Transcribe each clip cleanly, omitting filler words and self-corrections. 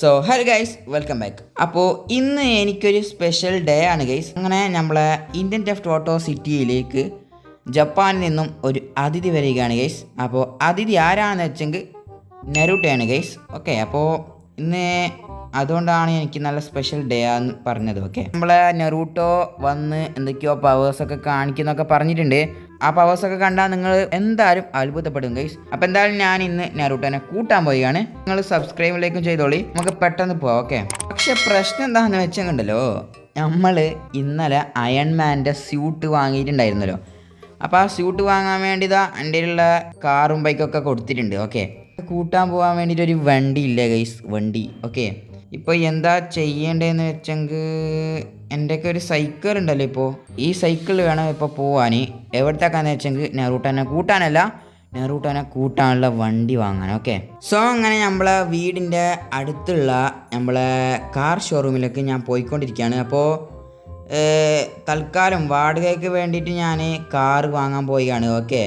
So hello guys, welcome back. അപ്പോൾ ഇന്ന് എനിക്കൊരു സ്പെഷ്യൽ ഡേ ആണ് ഗൈസ്. അങ്ങനെ നമ്മളെ ഇന്ത്യൻ ടെഫ്റ്റ് ഓട്ടോ സിറ്റിയിലേക്ക് ജപ്പാനിൽ നിന്നും ഒരു അതിഥി വരികയാണ് ഗൈസ്. അപ്പോൾ അതിഥി ആരാണെന്ന് വെച്ചെങ്കിൽ നെറൂട്ടോയാണ് ഗൈസ്. ഓക്കെ, അപ്പോൾ ഇന്ന് അതുകൊണ്ടാണ് എനിക്ക് നല്ല സ്പെഷ്യൽ ഡേ ആണെന്ന് പറഞ്ഞത്. ഓക്കെ, നമ്മളെ നെറൂട്ടോ വന്ന് എന്തൊക്കെയോ പവേഴ്സൊക്കെ കാണിക്കുന്നൊക്കെ പറഞ്ഞിട്ടുണ്ട്. ആ പവേഴ്സൊക്കെ കണ്ടാൽ നിങ്ങൾ എന്തായാലും അത്ഭുതപ്പെടും ഗൈസ്. അപ്പോൾ എന്തായാലും ഞാൻ ഇന്ന് നെറൂട്ടോനെ കൂട്ടാൻ പോവുകയാണ്. നിങ്ങൾ സബ്സ്ക്രൈബിലേക്കും ചെയ്തോളി, നമുക്ക് പെട്ടെന്ന് പോവാം. ഓക്കെ, പക്ഷെ പ്രശ്നം എന്താണെന്ന് വെച്ചെങ്കിലോ, നമ്മൾ ഇന്നലെ അയൺമാൻ്റെ സ്യൂട്ട് വാങ്ങിയിട്ടുണ്ടായിരുന്നല്ലോ. അപ്പോൾ ആ സ്യൂട്ട് വാങ്ങാൻ വേണ്ടി എൻ്റെ ഉള്ള കാറും ബൈക്കൊക്കെ കൊടുത്തിട്ടുണ്ട്. ഓക്കെ, കൂട്ടാൻ പോകാൻ വേണ്ടിയിട്ട് ഒരു വണ്ടി ഇല്ല ഗൈസ്, വണ്ടി. ഓക്കെ, ഇപ്പോൾ എന്താ ചെയ്യേണ്ടതെന്ന് വെച്ചെങ്കിൽ എൻ്റെയൊക്കെ ഒരു സൈക്കിൾ ഉണ്ടല്ലോ. ഇപ്പോൾ ഈ സൈക്കിൾ വേണം ഇപ്പോൾ പോവാൻ. എവിടത്തേക്കാന്ന് വെച്ചെങ്കിൽ നെറൂട്ടോനെ കൂട്ടാനല്ല, നെറൂട്ടോനെ കൂട്ടാനുള്ള വണ്ടി വാങ്ങാൻ. ഓക്കെ, സോ അങ്ങനെ നമ്മളെ വീടിൻ്റെ അടുത്തുള്ള നമ്മളെ കാർ ഷോറൂമിലേക്ക് ഞാൻ പോയിക്കൊണ്ടിരിക്കുകയാണ്. അപ്പോൾ തൽക്കാലം വാടകയ്ക്ക് വേണ്ടിയിട്ട് ഞാൻ കാർ വാങ്ങാൻ പോവുകയാണ്. ഓക്കെ,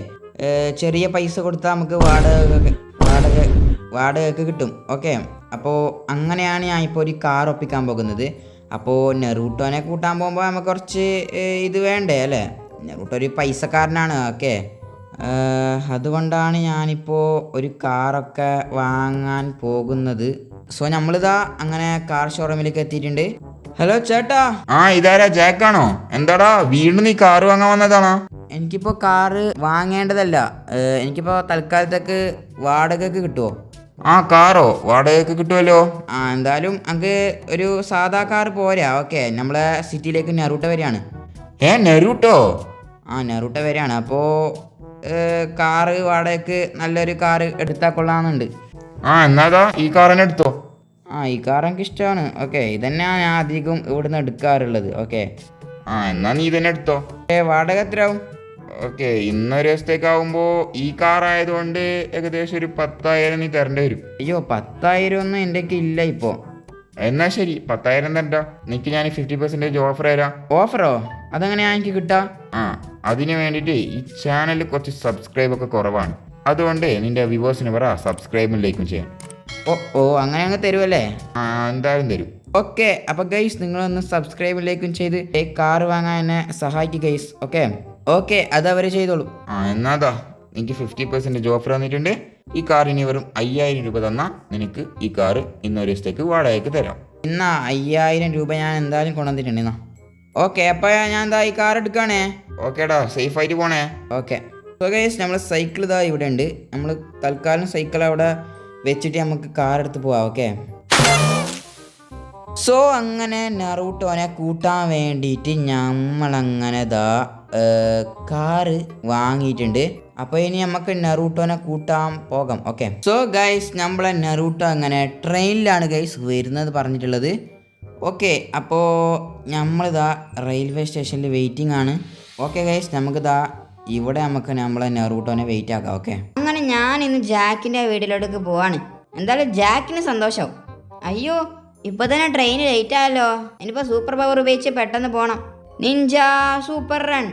ചെറിയ പൈസ കൊടുത്താൽ നമുക്ക് വാടകയ്ക്ക് കിട്ടും. ഓക്കെ, അപ്പോൾ അങ്ങനെയാണ് ഞാൻ ഇപ്പോൾ ഒരു കാർ ഒപ്പിക്കാൻ പോകുന്നത്. അപ്പോൾ നെറൂട്ടോനെ കൂട്ടാൻ പോകുമ്പോൾ നമുക്ക് കുറച്ച് ഇത് വേണ്ടേ അല്ലേ? നെറൂട്ടോ ഒരു പൈസക്കാരനാണ്. ഓക്കെ, അതുകൊണ്ടാണ് ഞാനിപ്പോൾ ഒരു കാറൊക്കെ വാങ്ങാൻ പോകുന്നത്. സോ നമ്മളിതാ അങ്ങനെ കാർ ഷോറൂമിലേക്ക് എത്തിയിട്ടുണ്ട്. ഹലോ ചേട്ടാ. ഇതാരാ, ജാക്കാണോ? എന്താടാ വീണ്ടും നീ കാറ് വാങ്ങാൻ വന്നതാണോ? എനിക്കിപ്പോൾ കാറ് വാങ്ങേണ്ടതല്ല, എനിക്കിപ്പോൾ തൽക്കാലത്തേക്ക് വാടകയ്ക്ക് കിട്ടുമോ? കാറോ? വാടകയ്ക്ക് കിട്ടുമല്ലോ. എന്തായാലും നമുക്ക് ഒരു സാധാ കാർ പോരാ. ഓക്കെ, നമ്മളെ സിറ്റിയിലേക്ക് നെറൂട്ടോ വരികയാണ്. നെറൂട്ടോ? നെറൂട്ടോ വരികയാണ്. അപ്പോൾ കാറ് വാടകയ്ക്ക് നല്ലൊരു കാറ് എടുത്താൽ കൊള്ളാമെന്നുണ്ട്. എന്നാതാ ഈ കാർ തന്നെ എടുത്തോ. ഈ കാർ എനിക്ക് ഇഷ്ടമാണ്. ഓക്കെ, ഇതന്നെയാണ് ഞാൻ അധികം ഇവിടുന്ന് എടുക്കാറുള്ളത്. ഓക്കെ, എന്നാ നീ തന്നെ എടുത്തോ. വാടക എത്രയാവും? ഓക്കെ, ഇന്നൊരു ദിവസത്തേക്കാവുമ്പോൾ ഈ കാർ ആയതുകൊണ്ട് ഏകദേശം ഒരു 10,000 നീ തരേണ്ടി വരും. അയ്യോ, 10,000 ഒന്നും എൻ്റെ ഇല്ല ഇപ്പോൾ. എന്നാ ശരി, 10,000 തരണ്ട. നിനക്ക് ഞാൻ 50% ഓഫർ തരാം. ഓഫറോ? അതെങ്ങനെയാ എനിക്ക് കിട്ടുക? അതിന് വേണ്ടിയിട്ട് ഈ ചാനലിൽ കുറച്ച് സബ്സ്ക്രൈബൊക്കെ കുറവാണ്. അതുകൊണ്ട് നിന്റെ വ്യൂവേഴ്സിന് പറ സബ്സ്ക്രൈബിലേക്കും ചെയ്യാൻ. അങ്ങനെ അങ്ങ് തരുമല്ലേ? എന്തായാലും തരും. ഓക്കെ, അപ്പോൾ ഗൈസ് നിങ്ങളൊന്ന് സബ്സ്ക്രൈബിലേക്കും ചെയ്ത് കാർ വാങ്ങാൻ എന്നെ സഹായിക്കും ഗൈസ്. ഓക്കെ, അത് അവർ ചെയ്തോളൂ. എന്നാതാ എനിക്ക് 50% ഓഫർ തന്നിട്ടുണ്ട്. ഈ കാറിന് വെറും 5,000 രൂപ തന്നാൽ നിനക്ക് ഈ കാറ് ഇന്നൊരു ദിവസത്തേക്ക് വാടകയ്ക്ക് തരാം. 5,000 രൂപ ഞാൻ എന്തായാലും കൊണ്ടുവന്നിട്ടുണ്ട് എന്നാ. ഓക്കെ, അപ്പോൾ ഞാൻ എന്താ ഈ കാർ എടുക്കുകയാണേ. ഓക്കേടാ, സേഫ് ആയിട്ട് പോണേ. ഓക്കെ, സോ ഗൈസ് നമ്മൾ സൈക്കിൾ ഇതാ ഇവിടെ ഉണ്ട്. നമ്മൾ തൽക്കാലം സൈക്കിൾ അവിടെ വെച്ചിട്ട് നമുക്ക് കാർ എടുത്ത് പോവാം. ഓക്കെ, സോ അങ്ങനെ നെറൂട്ടോനെ കൂട്ടാൻ വേണ്ടിയിട്ട് നമ്മളങ്ങനെ കാറ് വാങ്ങിയിട്ടുണ്ട്. അപ്പോൾ ഇനി നമുക്ക് നെറൂട്ടോനെ കൂട്ടാൻ പോകാം. ഓക്കെ, സോ ഗൈസ് നമ്മളെ നെറൂട്ടോ അങ്ങനെ ട്രെയിനിലാണ് ഗൈസ് വരുന്നത് പറഞ്ഞിട്ടുള്ളത്. ഓക്കെ, അപ്പോൾ നമ്മളിതാ റെയിൽവേ സ്റ്റേഷനിൽ വെയിറ്റിംഗ് ആണ്. ഓക്കെ ഗൈസ്, നമുക്കിതാ ഇവിടെ നമുക്ക് നമ്മളെ നെറൂട്ടോനെ വെയിറ്റ് ആക്കാം. ഓക്കെ, അങ്ങനെ ഞാൻ ഇന്ന് ജാക്കിൻ്റെ വീട്ടിലോട്ടേക്ക് പോവാണ്. എന്തായാലും ജാക്കിന് സന്തോഷം. അയ്യോ, ഇപ്പോൾ തന്നെ ട്രെയിൻ ലേറ്റ് ആയല്ലോ. ഇനിയിപ്പോൾ സൂപ്പർ പവർ ഉപയോഗിച്ച് പെട്ടെന്ന് പോകണം. Ninja super run.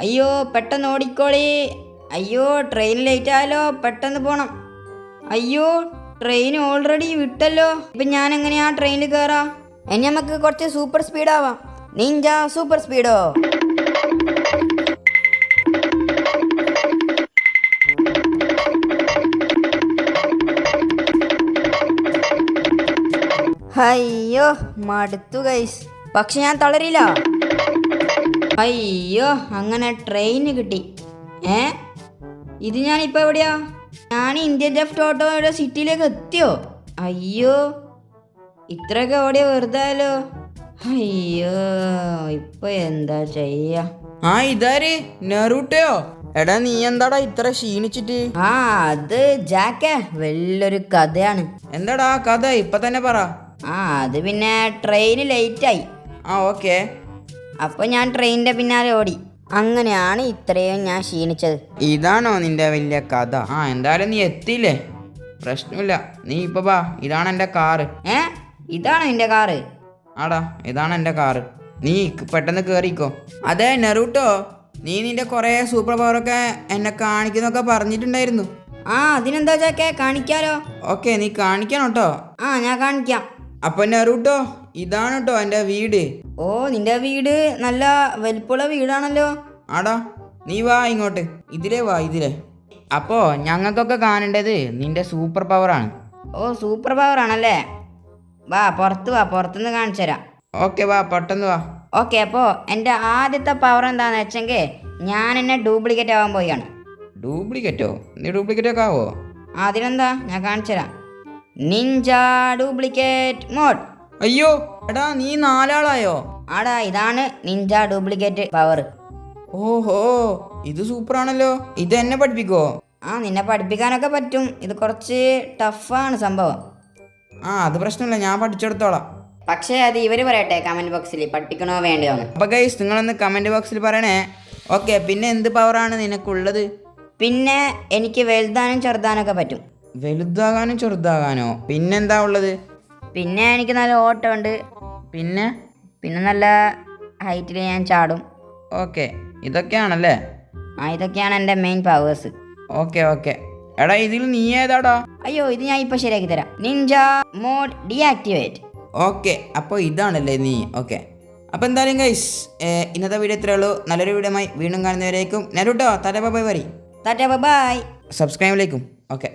അയ്യോ, പെട്ടെന്ന് ഓടിക്കോളി. അയ്യോ, ട്രെയിൻ ലേറ്റ് ആയല്ലോ, പെട്ടെന്ന് പോകണം. അയ്യോ, ട്രെയിൻ ഓൾറെഡി വിട്ടല്ലോ. ഇപ്പം ഞാൻ എങ്ങനെയാ ട്രെയിനിൽ കയറാം? ഇനി നമുക്ക് കുറച്ച് സൂപ്പർ സ്പീഡാവാം. നിഞ്ച സൂപ്പർ സ്പീഡോ. അയ്യോ, മടുത്തു ഗൈസ്. പക്ഷെ ഞാൻ തളരില്ല. അയ്യോ, അങ്ങനെ ട്രെയിന് കിട്ടി. ഇത് ഞാനിപ്പോൾ എവിടെയാ? ഞാൻ ഇന്ത്യൻ ടെഫ്റ്റ് ഓട്ടോയുടെ സിറ്റിയിലേക്ക് എത്തിയോ? അയ്യോ, ഇത്രയൊക്കെ ഓടിയ വെറുതായാലോ. അയ്യോ, ഇപ്പൊ എന്താ ചെയ്യാ? ഇതാര്, നെറൂട്ടോയോ? എടാ, നീ എന്താടാ ഇത്ര ക്ഷീണിച്ചിട്ട്? അത് ജാക്കേ, വലിയൊരു കഥയാണ്. എന്താടാ കഥ? ഇപ്പൊ തന്നെ പറ. അത് പിന്നെ ട്രെയിന് ലേറ്റായി. ഓക്കെ, അപ്പോൾ ഞാൻ ട്രെയിനിൻ്റെ പിന്നാലെ ഓടി. അങ്ങനെയാണ് ഇത്രയും ഞാൻ ക്ഷീണിച്ചത്. ഇതാണോ നിന്റെ വലിയ കഥ? എന്തായാലും നീ എത്തിയില്ലേ, പ്രശ്നമില്ല. നീ ഇപ്പൊ വാ, ഇതാണ് എൻ്റെ കാറ്. ഇതാണോ എൻ്റെ കാറ്? ആടാ, ഇതാണ് എൻ്റെ കാറ്. നീ പെട്ടെന്ന് കയറിക്കോ. അതെ നെറൂട്ടോ, നീ നിന്റെ കുറേ സൂപ്പർ പവറൊക്കെ എന്നെ കാണിക്കുന്നൊക്കെ പറഞ്ഞിട്ടുണ്ടായിരുന്നു. ആ അതിനെന്താ ചാക്കേ, കാണിക്കാലോ. ഓക്കെ, നീ കാണിക്കണം കേട്ടോ. ആ ഞാൻ കാണിക്കാം. അപ്പൊ നെറൂട്ടോ, ഇതാണ് കേട്ടോ എൻ്റെ വീട്. ഓ നിന്റെ വീട് നല്ല വലിപ്പമുള്ള വീടാണല്ലോ. ആടാ, നീ വാ ഇങ്ങോട്ട്. ഇതിലേ വാ, ഇതിലേ. അപ്പോൾ ഞങ്ങൾക്കൊക്കെ കാണേണ്ടത് നിന്റെ സൂപ്പർ പവറാണ്. ഓ സൂപ്പർ പവർ ആണല്ലേ. വാ പുറത്ത് വാ, പുറത്തുനിന്ന് കാണിച്ചു തരാം. ഓക്കെ വാ, പെട്ടെന്ന് വാ. ഓക്കെ, അപ്പോൾ എൻ്റെ ആദ്യത്തെ പവർ എന്താണെന്ന് വെച്ചെങ്കിൽ ഞാൻ എന്നെ ഡ്യൂപ്ലിക്കേറ്റ് ആവാൻ പോവുകയാണ്. ഡ്യൂപ്ലിക്കേറ്റോ? നീ ഡ്യൂപ്ലിക്കേറ്റ് ഒക്കെ ആവോ? അതിനെന്താ, ഞാൻ കാണിച്ചു തരാം. Ninja duplicate mode. അയ്യോ എടാ, നീ 4 ആളായോ? ആടാ, ഇതാണ് നിഞ്ച ഡ്യൂപ്ലിക്കേറ്റ് പവർ. ഓഹോ, ഇത് സൂപ്പറാണല്ലോ. ഇത് എന്നെ പഠിപ്പിക്കോ? ആ നിന്നെ പഠിപ്പിക്കാനൊക്കെ പറ്റും. ഇത് കുറച്ച് ടഫാണ് സംഭവം. ആ അത് പ്രശ്നമില്ല, ഞാൻ പഠിച്ചെടുത്തോളാം. പക്ഷേ അത് ഇവർ പറയട്ടെ കമൻറ്റ് ബോക്സിൽ പഠിപ്പിക്കണോ വേണ്ടയോന്ന്. അപ്പോൾ ഗൈസ്, നിങ്ങളൊന്ന് കമൻറ്റ് ബോക്സിൽ പറയണേ. ഓക്കെ, പിന്നെ എന്ത് പവറാണ് നിനക്കുള്ളത്? പിന്നെ എനിക്ക് വലുതാനും ചെറുതാനൊക്കെ പറ്റും. വലുതാകാനോ ചെറുതാകാനോ? പിന്നെന്താ ഉള്ളത്? പിന്നെ എനിക്ക് നല്ല ഓട്ടമുണ്ട്. പിന്നെ പിന്നെ നല്ല ഹൈറ്റിൽ ഞാൻ ചാടും. ഓക്കെ, ഇതൊക്കെയാണല്ലേ? ആ ഇതൊക്കെയാണ് എൻ്റെ മെയിൻ പവേഴ്സ്. Okay okay. എടാ, ഇതിൽ നീ ഏതാടാ? അയ്യോ, ഇത് ഞാൻ ഇപ്പോൾ ശരിയാക്കി തരാം. Ninja mode deactivate. ഓക്കെ, അപ്പോൾ ഇതാണല്ലേ നീ. ഓക്കെ, അപ്പോൾ എന്തായാലും ഗൈസ്, ഇന്നത്തെ വീഡിയോ ഇത്രയേ ഉള്ളൂ. നല്ലൊരു വീഡിയോയുമായി വീണ്ടും കാണുന്നവരേക്കും നെറൂട്ടോ തല ബൈ. Tata bye. സബ്സ്ക്രൈബിലേക്കും. ഓക്കെ.